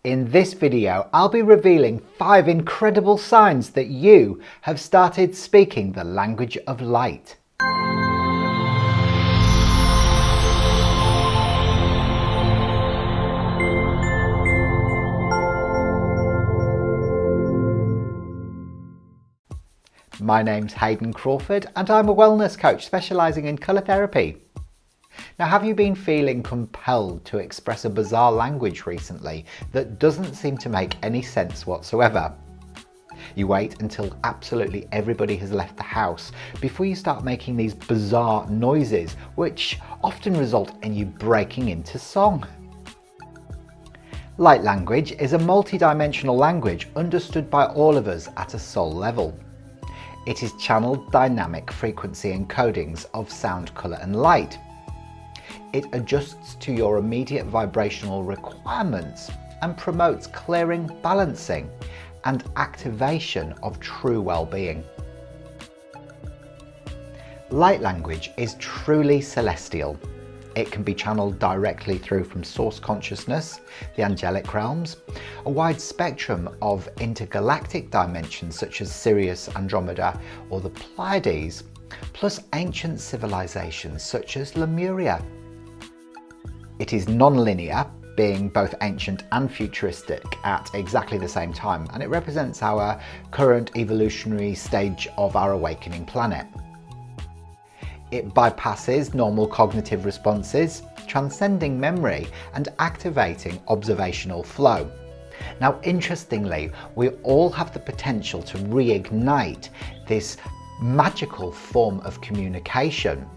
In this video, I'll be revealing 5 incredible signs that you have started speaking the language of light. My name's Hayden Crawford and I'm a wellness coach specialising in colour therapy. Now, have you been feeling compelled to express a bizarre language recently that doesn't seem to make any sense whatsoever? You wait until absolutely everybody has left the house before you start making these bizarre noises, which often result in you breaking into song. Light language is a multidimensional language understood by all of us at a soul level. It is channeled dynamic frequency encodings of sound, colour and light. It adjusts to your immediate vibrational requirements and promotes clearing, balancing and activation of true well-being. Light language is truly celestial. It can be channeled directly through from source consciousness, the angelic realms, a wide spectrum of intergalactic dimensions such as Sirius, Andromeda or the Pleiades, plus ancient civilizations such as Lemuria. It is non-linear, being both ancient and futuristic at exactly the same time, and it represents our current evolutionary stage of our awakening planet. It bypasses normal cognitive responses, transcending memory and activating observational flow. Now, interestingly, we all have the potential to reignite this magical form of communication,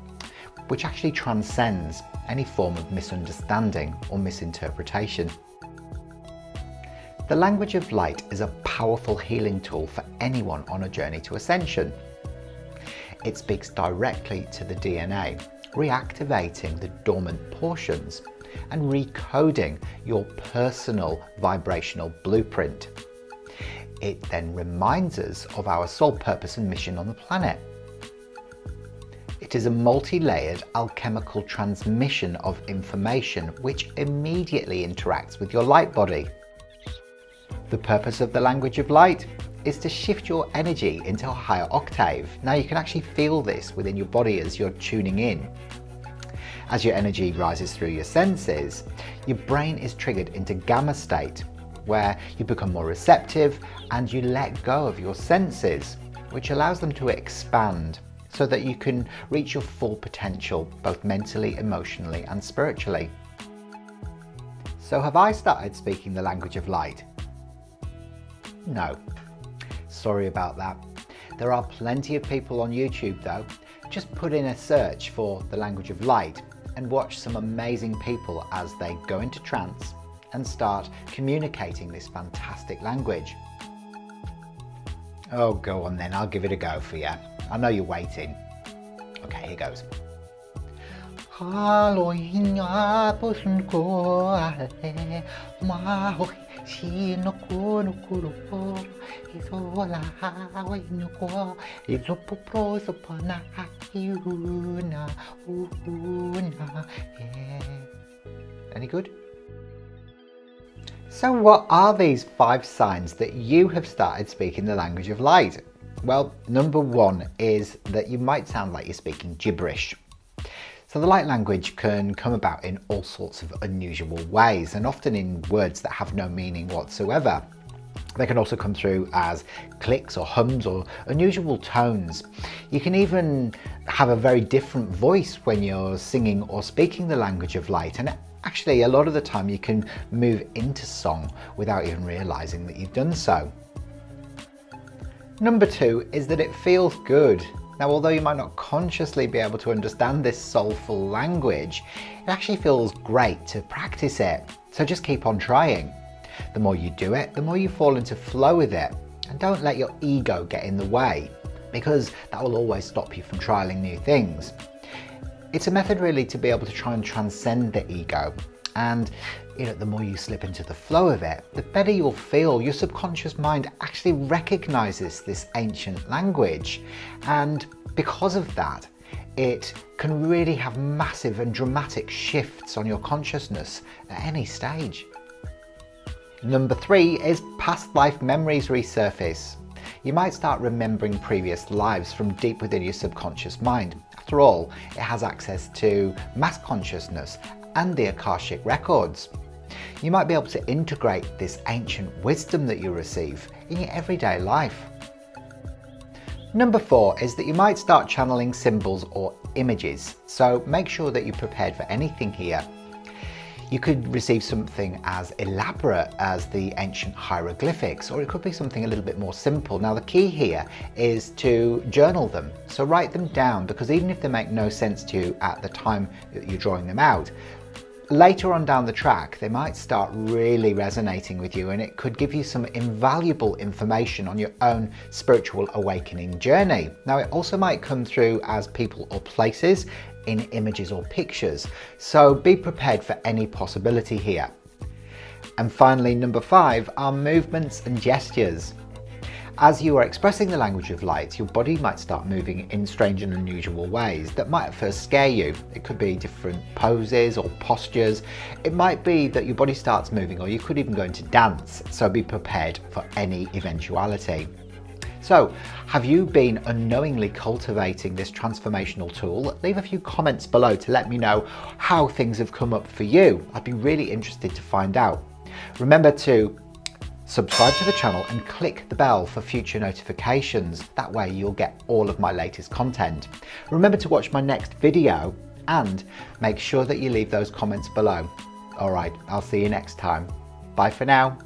which actually transcends any form of misunderstanding or misinterpretation. The language of light is a powerful healing tool for anyone on a journey to ascension. It speaks directly to the DNA, reactivating the dormant portions and recoding your personal vibrational blueprint. It then reminds us of our sole purpose and mission on the planet. It is a multi-layered alchemical transmission of information which immediately interacts with your light body. The purpose of the language of light is to shift your energy into a higher octave. Now, you can actually feel this within your body as you're tuning in. As your energy rises through your senses, your brain is triggered into gamma state, where you become more receptive and you let go of your senses, which allows them to expand, so that you can reach your full potential, both mentally, emotionally and spiritually. So have I started speaking the language of light? No. Sorry about that. There are plenty of people on YouTube though. Just put in a search for the language of light and watch some amazing people as they go into trance and start communicating this fantastic language. Oh, go on then, I'll give it a go for you. I know you're waiting. Okay, here goes. Any good? So what are these 5 signs that you have started speaking the language of light? Well, number 1 is that you might sound like you're speaking gibberish. So the light language can come about in all sorts of unusual ways and often in words that have no meaning whatsoever. They can also come through as clicks or hums or unusual tones. You can even have a very different voice when you're singing or speaking the language of light, and actually a lot of the time you can move into song without even realizing that you've done so. Number 2 is that it feels good. Now, although you might not consciously be able to understand this soulful language, it actually feels great to practice it. So just keep on trying. The more you do it, the more you fall into flow with it. And don't let your ego get in the way, because that will always stop you from trialing new things. It's a method really to be able to try and transcend the ego. And the more you slip into the flow of it, the better you'll feel. Your subconscious mind actually recognizes this ancient language, and because of that, it can really have massive and dramatic shifts on your consciousness at any stage. Number 3 is past life memories resurface. You might start remembering previous lives from deep within your subconscious mind. After all, it has access to mass consciousness and the Akashic records. You might be able to integrate this ancient wisdom that you receive in your everyday life. Number 4 is that you might start channeling symbols or images, so make sure that you're prepared for anything here. You could receive something as elaborate as the ancient hieroglyphics, or it could be something a little bit more simple. Now the key here is to journal them, so write them down, because even if they make no sense to you at the time that you're drawing them out, later on down the track they might start really resonating with you, and it could give you some invaluable information on your own spiritual awakening journey. Now it also might come through as people or places, in images or pictures, so be prepared for any possibility here. And finally, number 5 are movements and gestures. As you are expressing the language of light, your body might start moving in strange and unusual ways that might at first scare you. It could be different poses or postures. It might be that your body starts moving, or you could even go into dance, so be prepared for any eventuality. So, have you been unknowingly cultivating this transformational tool? Leave a few comments below to let me know how things have come up for you. I'd be really interested to find out. Remember to subscribe to the channel and click the bell for future notifications. That way you'll get all of my latest content. Remember to watch my next video and make sure that you leave those comments below. Alright, I'll see you next time. Bye for now.